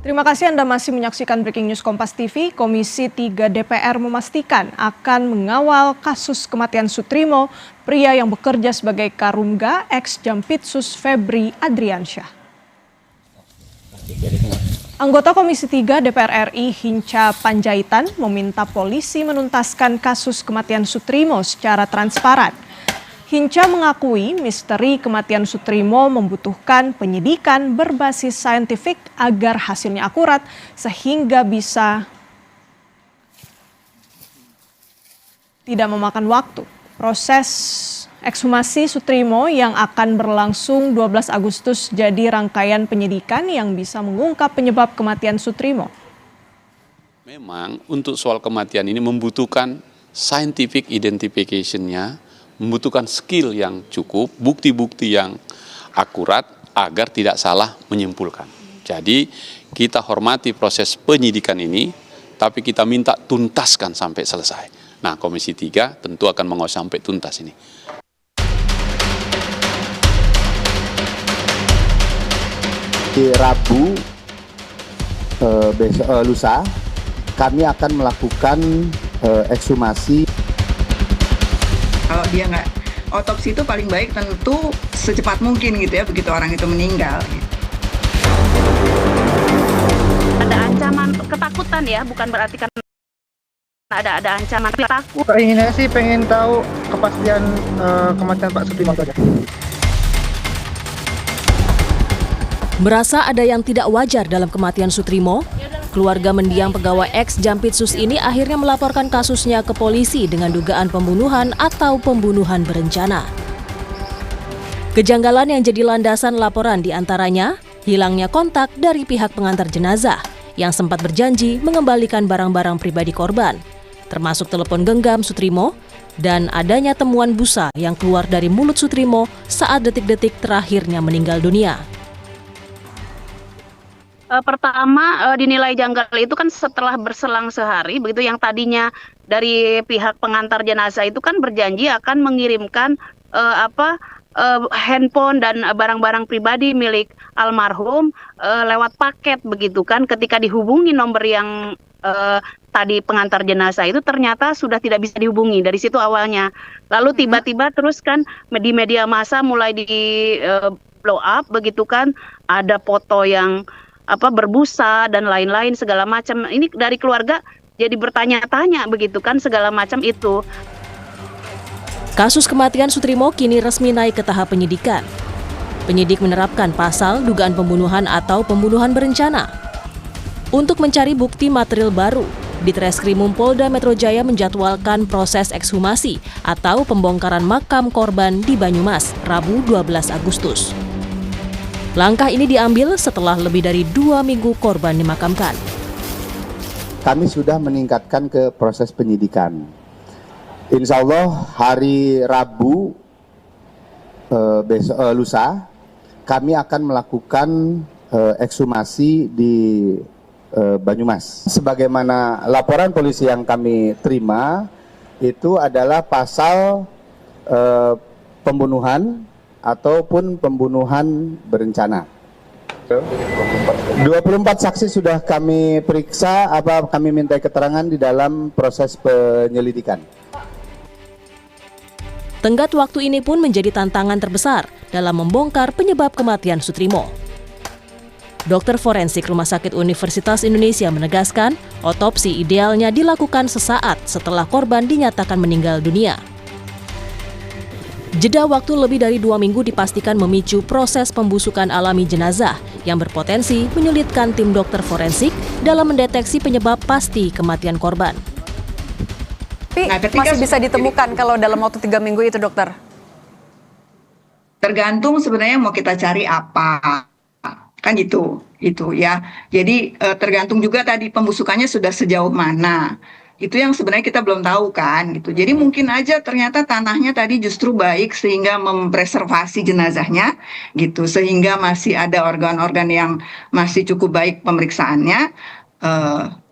Terima kasih Anda masih menyaksikan Breaking News Kompas TV. Komisi 3 DPR memastikan akan mengawal kasus kematian Sutrimo, pria yang bekerja sebagai Karungga ex Jampitsus Febri Adriansyah. Anggota Komisi 3 DPR RI Hinca Panjaitan meminta polisi menuntaskan kasus kematian Sutrimo secara transparan. Hinca mengakui misteri kematian Sutrimo membutuhkan penyidikan berbasis saintifik agar hasilnya akurat sehingga bisa tidak memakan waktu. Proses ekshumasi Sutrimo yang akan berlangsung 12 Agustus jadi rangkaian penyidikan yang bisa mengungkap penyebab kematian Sutrimo. Memang untuk soal kematian ini membutuhkan scientific identification-nya, membutuhkan skill yang cukup, bukti-bukti yang akurat agar tidak salah menyimpulkan. Jadi kita hormati proses penyidikan ini, tapi kita minta tuntaskan sampai selesai. Nah, Komisi 3 tentu akan mengawal sampai tuntas ini. Di Rabu lusa kami akan melakukan ekshumasi. Kalau dia nggak otopsi itu paling baik tentu secepat mungkin gitu ya, begitu orang itu meninggal. Ada ancaman ketakutan ya, bukan berarti kan ada ancaman takut. Keinginannya sih pengen tahu kepastian kematian Pak Sutrimo saja. Merasa ada yang tidak wajar dalam kematian Sutrimo, keluarga mendiang pegawai ex Jampitsus ini akhirnya melaporkan kasusnya ke polisi dengan dugaan pembunuhan atau pembunuhan berencana. Kejanggalan yang jadi landasan laporan diantaranya hilangnya kontak dari pihak pengantar jenazah yang sempat berjanji mengembalikan barang-barang pribadi korban, termasuk telepon genggam Sutrimo dan adanya temuan busa yang keluar dari mulut Sutrimo saat detik-detik terakhirnya meninggal dunia. Pertama dinilai janggal itu kan setelah berselang sehari, begitu yang tadinya dari pihak pengantar jenazah itu kan berjanji akan mengirimkan handphone dan barang-barang pribadi milik almarhum lewat paket begitu kan. Ketika dihubungi nomor yang tadi pengantar jenazah itu ternyata sudah tidak bisa dihubungi dari situ awalnya. Lalu tiba-tiba terus kan di media massa mulai di blow up begitu kan, ada foto yang berbusa dan lain-lain segala macam. Ini dari keluarga jadi bertanya-tanya begitu kan segala macam itu. Kasus kematian Sutrimo kini resmi naik ke tahap penyidikan. Penyidik menerapkan pasal dugaan pembunuhan atau pembunuhan berencana. Untuk mencari bukti material baru, Ditreskrimum Polda Metro Jaya menjadwalkan proses ekshumasi atau pembongkaran makam korban di Banyumas, Rabu 12 Agustus. Langkah ini diambil setelah lebih dari 2 minggu korban dimakamkan. Kami sudah meningkatkan ke proses penyidikan. Insya Allah hari Rabu lusa kami akan melakukan ekshumasi di Banyumas. Sebagaimana laporan polisi yang kami terima, itu adalah pasal pembunuhan ataupun pembunuhan berencana. 24 saksi sudah kami periksa, kami minta keterangan di dalam proses penyelidikan. Tenggat waktu ini pun menjadi tantangan terbesar dalam membongkar penyebab kematian Sutrimo. Dokter forensik Rumah Sakit Universitas Indonesia menegaskan, otopsi idealnya dilakukan sesaat setelah korban dinyatakan meninggal dunia. Jeda waktu lebih dari 2 minggu dipastikan memicu proses pembusukan alami jenazah yang berpotensi menyulitkan tim dokter forensik dalam mendeteksi penyebab pasti kematian korban. Tapi masih bisa ditemukan kalau dalam waktu 3 minggu itu, dokter? Tergantung sebenarnya mau kita cari apa, kan itu ya. Jadi tergantung juga tadi pembusukannya sudah sejauh mana. Itu yang sebenarnya kita belum tahu kan gitu. Jadi mungkin aja ternyata tanahnya tadi justru baik sehingga mempreservasi jenazahnya gitu, sehingga masih ada organ-organ yang masih cukup baik pemeriksaannya.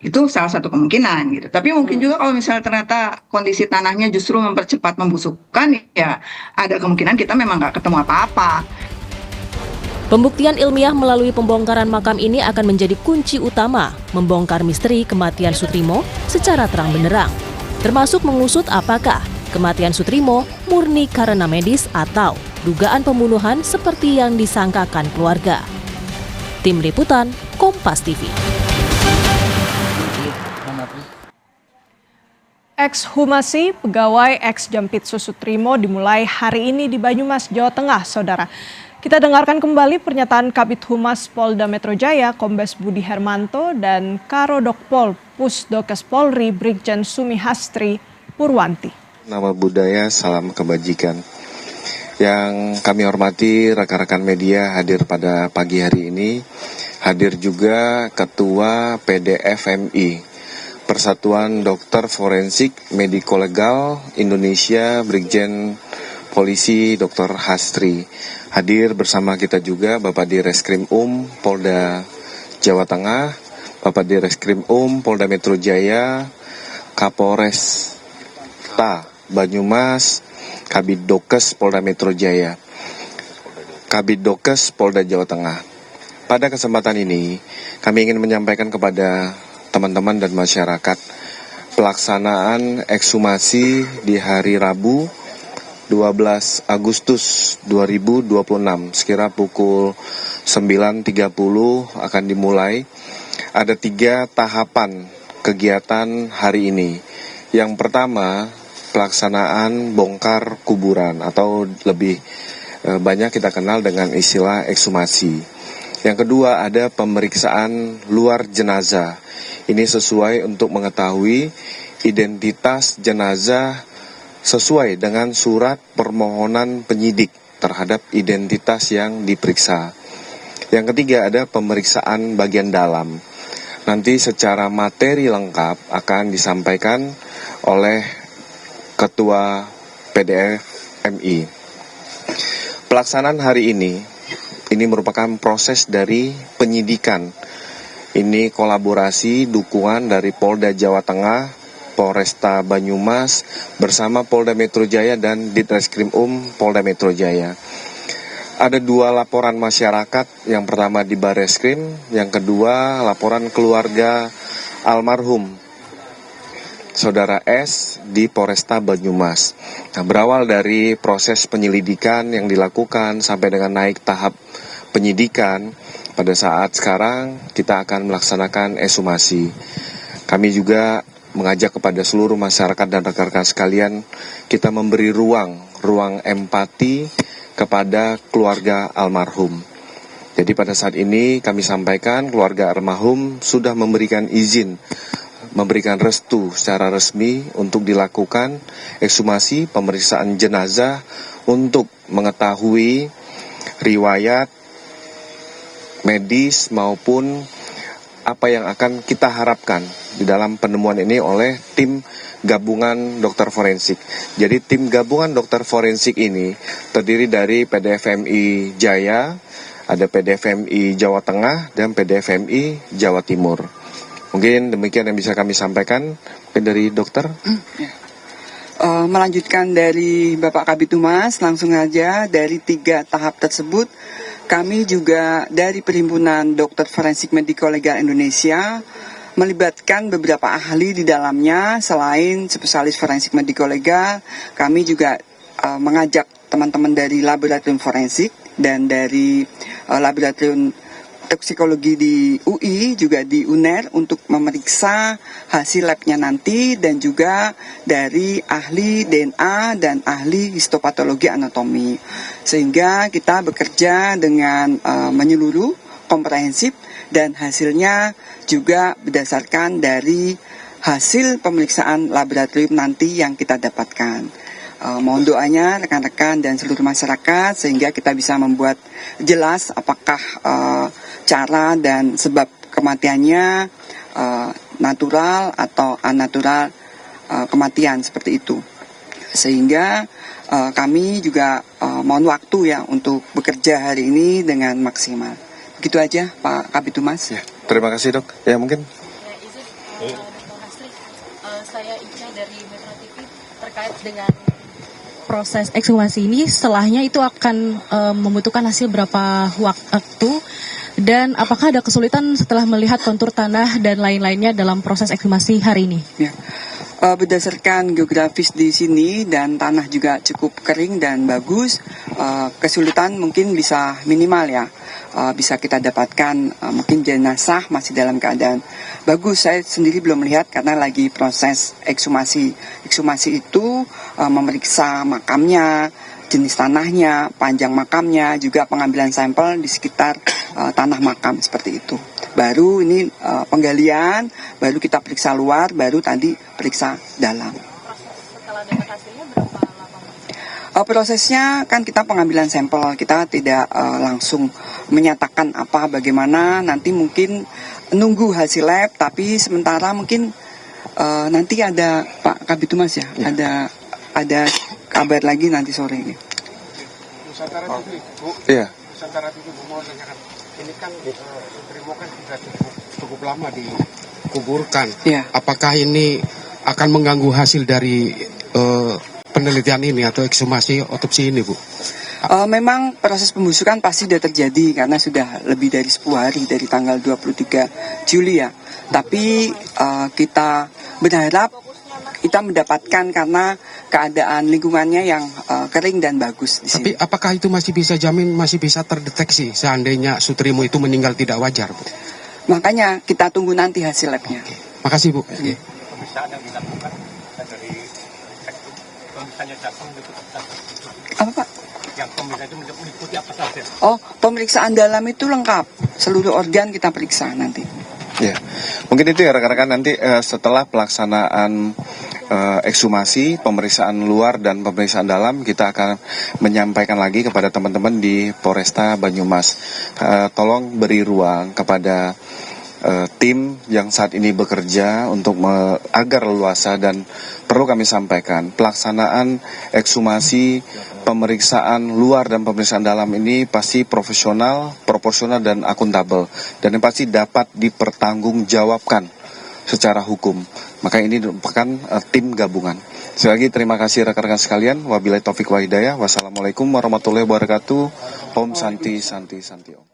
Itu salah satu kemungkinan gitu. Tapi mungkin juga kalau misalnya ternyata kondisi tanahnya justru mempercepat pembusukan, ya ada kemungkinan kita memang nggak ketemu apa-apa. Pembuktian ilmiah melalui pembongkaran makam ini akan menjadi kunci utama membongkar misteri kematian Soetrimo secara terang benderang, termasuk mengusut apakah kematian Soetrimo murni karena medis atau dugaan pembunuhan seperti yang disangkakan keluarga. Tim Liputan, Kompas TV. Ekshumasi pegawai ex-Jampitsus Soetrimo dimulai hari ini di Banyumas, Jawa Tengah, Saudara. Kita dengarkan kembali pernyataan Kabid Humas Polda Metro Jaya, Kombes Budi Hermanto, dan Karodokpol Pusdokes Polri, Brigjen Sumihastri Purwanti. Nama budaya, salam kebajikan. Yang kami hormati rekan-rekan media hadir pada pagi hari ini, hadir juga Ketua PDFMI, Persatuan Dokter Forensik Mediko Legal Indonesia, Brigjen Polisi Dr. Hastri. Hadir bersama kita juga Bapak Direskrim Polda Jawa Tengah, Bapak Direskrim Polda Metro Jaya, Kapolres Banyumas, Kabid Dokes Polda Metro Jaya, Kabid Dokes Polda Jawa Tengah. Pada kesempatan ini, kami ingin menyampaikan kepada teman-teman dan masyarakat pelaksanaan ekshumasi di hari Rabu 12 Agustus 2026 sekira pukul 9.30 akan dimulai. Ada 3 tahapan kegiatan hari ini. Yang pertama, pelaksanaan bongkar kuburan atau lebih banyak kita kenal dengan istilah ekshumasi. Yang kedua, ada pemeriksaan luar jenazah. Ini sesuai untuk mengetahui identitas jenazah sesuai dengan surat permohonan penyidik terhadap identitas yang diperiksa. Yang ketiga, ada pemeriksaan bagian dalam. Nanti secara materi lengkap akan disampaikan oleh Ketua PDFMI. Pelaksanaan hari ini merupakan proses dari penyidikan. Ini kolaborasi dukungan dari Polda Jawa Tengah, Polresta Banyumas bersama Polda Metro Jaya dan Ditreskrim Polda Metro Jaya. Ada 2 laporan masyarakat, yang pertama di Bareskrim, yang kedua laporan keluarga almarhum Saudara S di Polresta Banyumas. Nah, berawal dari proses penyelidikan yang dilakukan sampai dengan naik tahap penyidikan, pada saat sekarang kita akan melaksanakan ekshumasi. Kami juga mengajak kepada seluruh masyarakat dan rekan-rekan sekalian, kita memberi ruang empati kepada keluarga almarhum. Jadi pada saat ini kami sampaikan keluarga almarhum sudah memberikan izin, memberikan restu secara resmi untuk dilakukan ekshumasi pemeriksaan jenazah untuk mengetahui riwayat medis maupun apa yang akan kita harapkan di dalam penemuan ini oleh tim gabungan dokter forensik. Jadi tim gabungan dokter forensik ini terdiri dari PDFMI Jaya, ada PDFMI Jawa Tengah, dan PDFMI Jawa Timur. Mungkin demikian yang bisa kami sampaikan. Mungkin dari dokter. Melanjutkan dari Bapak Kabid Humas, langsung saja dari 3 tahap tersebut, kami juga dari Perhimpunan Dokter Forensik Mediko Legal Indonesia melibatkan beberapa ahli di dalamnya. Selain spesialis forensik mediko legal, kami juga mengajak teman-teman dari laboratorium forensik dan dari laboratorium toksikologi di UI, juga di UNER untuk memeriksa hasil labnya nanti, dan juga dari ahli DNA dan ahli histopatologi anatomi. Sehingga kita bekerja dengan menyeluruh, komprehensif, dan hasilnya juga berdasarkan dari hasil pemeriksaan laboratorium nanti yang kita dapatkan. Mohon doanya rekan-rekan dan seluruh masyarakat sehingga kita bisa membuat jelas apakah cara dan sebab kematiannya natural atau unnatural kematian seperti itu. Sehingga kami juga mohon waktu ya untuk bekerja hari ini dengan maksimal. Begitu aja Pak Kabid Humas. Ya, terima kasih dok. Ya mungkin. Dr. Hastri, saya Ica dari Metro TV terkait dengan proses ekshumasi ini setelahnya itu akan membutuhkan hasil berapa waktu, dan apakah ada kesulitan setelah melihat kontur tanah dan lain-lainnya dalam proses ekshumasi hari ini? Ya. Berdasarkan geografis di sini dan tanah juga cukup kering dan bagus, kesulitan mungkin bisa minimal ya. Bisa kita dapatkan mungkin jenazah masih dalam keadaan bagus. Saya sendiri belum melihat karena lagi proses ekshumasi. Ekshumasi itu memeriksa makamnya, jenis tanahnya, panjang makamnya, juga pengambilan sampel di sekitar tanah makam seperti itu. Baru ini penggalian, baru kita periksa luar, baru tadi periksa dalam. Setelah dapat hasilnya berapa lama? Prosesnya kan kita pengambilan sampel, kita tidak langsung menyatakan apa bagaimana, nanti mungkin nunggu hasil lab, tapi sementara mungkin nanti ada Pak Kabid Humas ya, ada kabar lagi nanti sore ini. Nusantara TV, Bu. Iya. Nusantara TV, Bu, mau tanyakan. Ini kan Sutrimo kan sudah cukup lama dikuburkan. Iya. Apakah ini akan mengganggu hasil dari penelitian ini atau ekshumasi otopsi ini, Bu? Memang proses pembusukan pasti sudah terjadi karena sudah lebih dari 10 hari dari tanggal 23 Juli ya. Tapi kita berharap kita mendapatkan karena keadaan lingkungannya yang kering dan bagus di sini. Tapi apakah itu masih bisa terdeteksi seandainya Sutrimo itu meninggal tidak wajar, Bu? Makanya kita tunggu nanti hasil labnya. Oke. Makasih, Bu. Oke. Apa Pak? Oh, pemeriksaan dalam itu lengkap. Seluruh organ kita periksa nanti. Ya, mungkin itu ya rekan-rekan, nanti setelah pelaksanaan ekshumasi, pemeriksaan luar dan pemeriksaan dalam, kita akan menyampaikan lagi kepada teman-teman di Polresta Banyumas. Tolong beri ruang kepada tim yang saat ini bekerja untuk agar leluasa, dan perlu kami sampaikan pelaksanaan ekshumasi, pemeriksaan luar dan pemeriksaan dalam ini pasti profesional, proporsional dan akuntabel, dan yang pasti dapat dipertanggungjawabkan secara hukum. Maka ini merupakan tim gabungan. Sekali lagi terima kasih rekan-rekan sekalian. Wabillahi taufik wa hidayah. Wassalamualaikum warahmatullahi wabarakatuh. Om Santi Santi Santi Om.